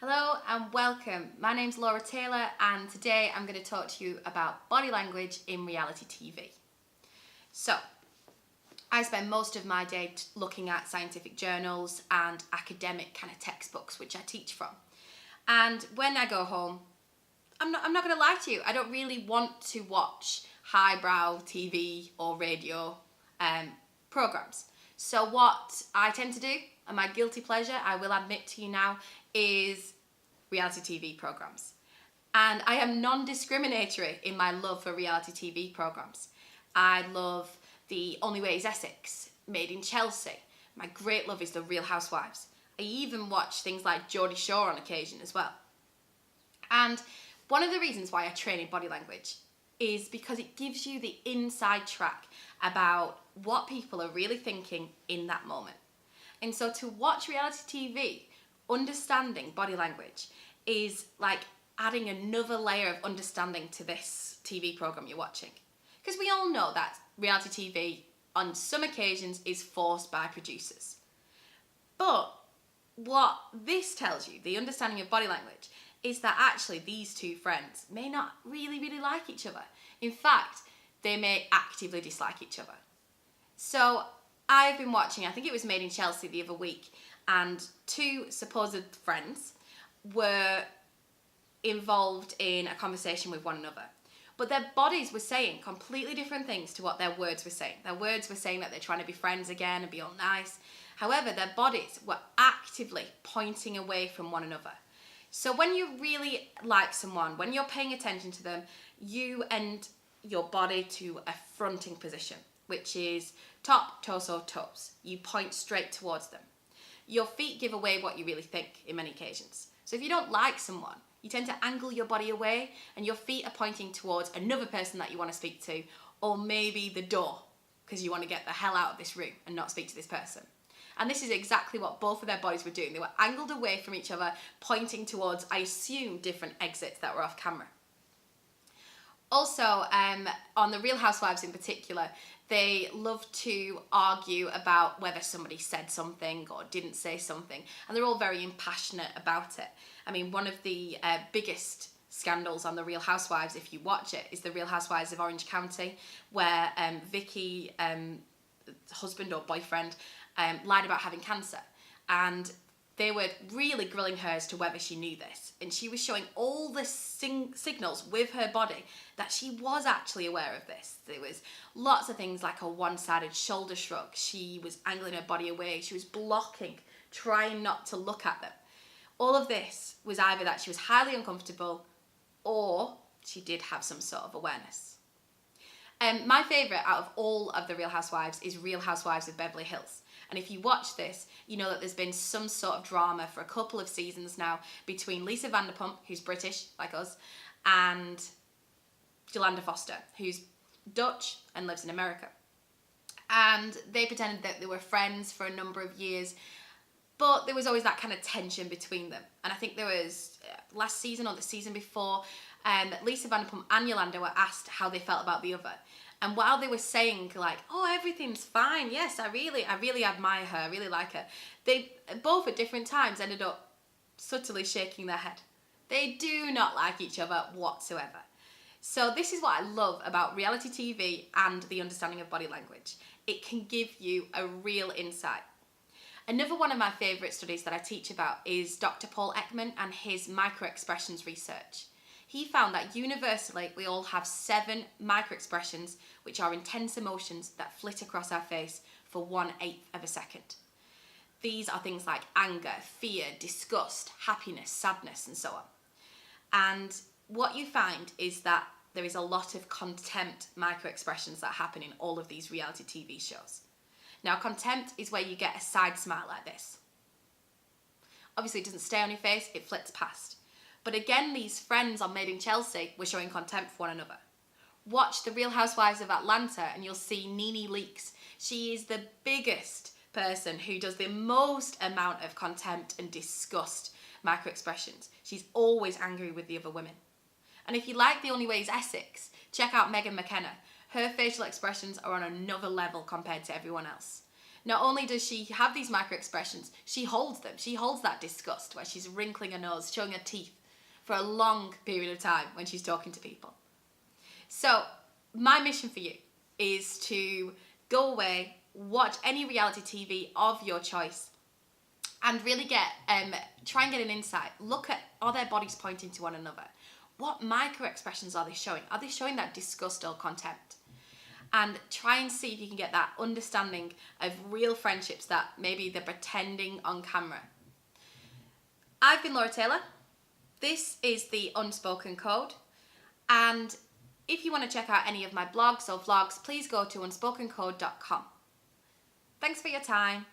Hello and welcome. My name's Laura Taylor and today I'm going to talk to you about body language in reality TV. So, I spend most of my day looking at scientific journals and academic kind of textbooks which I teach from. And when I go home, I'm not going to lie to you, I don't really want to watch highbrow TV or radio programs. So what I tend to do, and my guilty pleasure, I will admit to you now, is reality TV programs. And I am non-discriminatory in my love for reality TV programs. I love The Only Way is Essex, Made in Chelsea. My great love is The Real Housewives. I even watch things like Geordie Shore on occasion as well. And one of the reasons why I train in body language is because it gives you the inside track about what people are really thinking in that moment. And so to watch reality TV, understanding body language is like adding another layer of understanding to this TV program you're watching. Because we all know that reality TV on some occasions is forced by producers. But what this tells you, the understanding of body language, is that actually these two friends may not really like each other. In fact, they may actively dislike each other. So I've been watching, I think it was Made in Chelsea the other week, and two supposed friends were involved in a conversation with one another. But their bodies were saying completely different things to what their words were saying. Their words were saying that they're trying to be friends again and be all nice. However, their bodies were actively pointing away from one another. So when you really like someone, when you're paying attention to them, you end your body to a fronting position, which is top, torso, toes. You point straight towards them. Your feet give away what you really think in many occasions. So if you don't like someone, you tend to angle your body away and your feet are pointing towards another person that you want to speak to, or maybe the door, because you want to get the hell out of this room and not speak to this person. And this is exactly what both of their bodies were doing. They were angled away from each other, pointing towards, I assume, different exits that were off camera. Also, on The Real Housewives in particular, they love to argue about whether somebody said something or didn't say something, and they're all very impassionate about it. I mean, one of the biggest scandals on The Real Housewives, if you watch it, is The Real Housewives of Orange County, where Vicky, husband or boyfriend, lied about having cancer, and they were really grilling her as to whether she knew this, and she was showing all the signals with her body that she was actually aware of this. There was lots of things like a one-sided shoulder shrug. She was angling her body away. She was blocking, trying not to look at them. All of this was either that she was highly uncomfortable or she did have some sort of awareness. My favourite out of all of The Real Housewives is Real Housewives of Beverly Hills. And if you watch this, you know that there's been some sort of drama for a couple of seasons now between Lisa Vanderpump, who's British, like us, and Jolanda Foster, who's Dutch and lives in America. And they pretended that they were friends for a number of years, but there was always that kind of tension between them. And I think there was last season or the season before, Lisa Vanderpump and Yolanda were asked how they felt about the other. And while they were saying like, oh, everything's fine, yes, I really admire her, I really like her, they both at different times ended up subtly shaking their head. They do not like each other whatsoever. So this is what I love about reality TV and the understanding of body language. It can give you a real insight. Another one of my favourite studies that I teach about is Dr Paul Ekman and his micro-expressions research. He found that universally we all have 7 micro-expressions which are intense emotions that flit across our face for 1/8 of a second. These are things like anger, fear, disgust, happiness, sadness, and so on. And what you find is that there is a lot of contempt micro-expressions that happen in all of these reality TV shows. Now, contempt is where you get a side smile like this. Obviously, it doesn't stay on your face, it flits past. But again, these friends on Made in Chelsea were showing contempt for one another. Watch The Real Housewives of Atlanta and you'll see Nene Leakes. She is the biggest person who does the most amount of contempt and disgust micro-expressions. She's always angry with the other women. And if you like The Only Way is Essex, check out Megan McKenna. Her facial expressions are on another level compared to everyone else. Not only does she have these micro expressions, she holds them. She holds that disgust where she's wrinkling her nose, showing her teeth for a long period of time when she's talking to people. So my mission for you is to go away, watch any reality TV of your choice, and really try and get an insight. Look at, are their bodies pointing to one another? What micro expressions are they showing? Are they showing that disgust or contempt? And try and see if you can get that understanding of real friendships that maybe they're pretending on camera. I've been Laura Taylor. This is the Unspoken Code. And if you want to check out any of my blogs or vlogs, please go to unspokencode.com. Thanks for your time.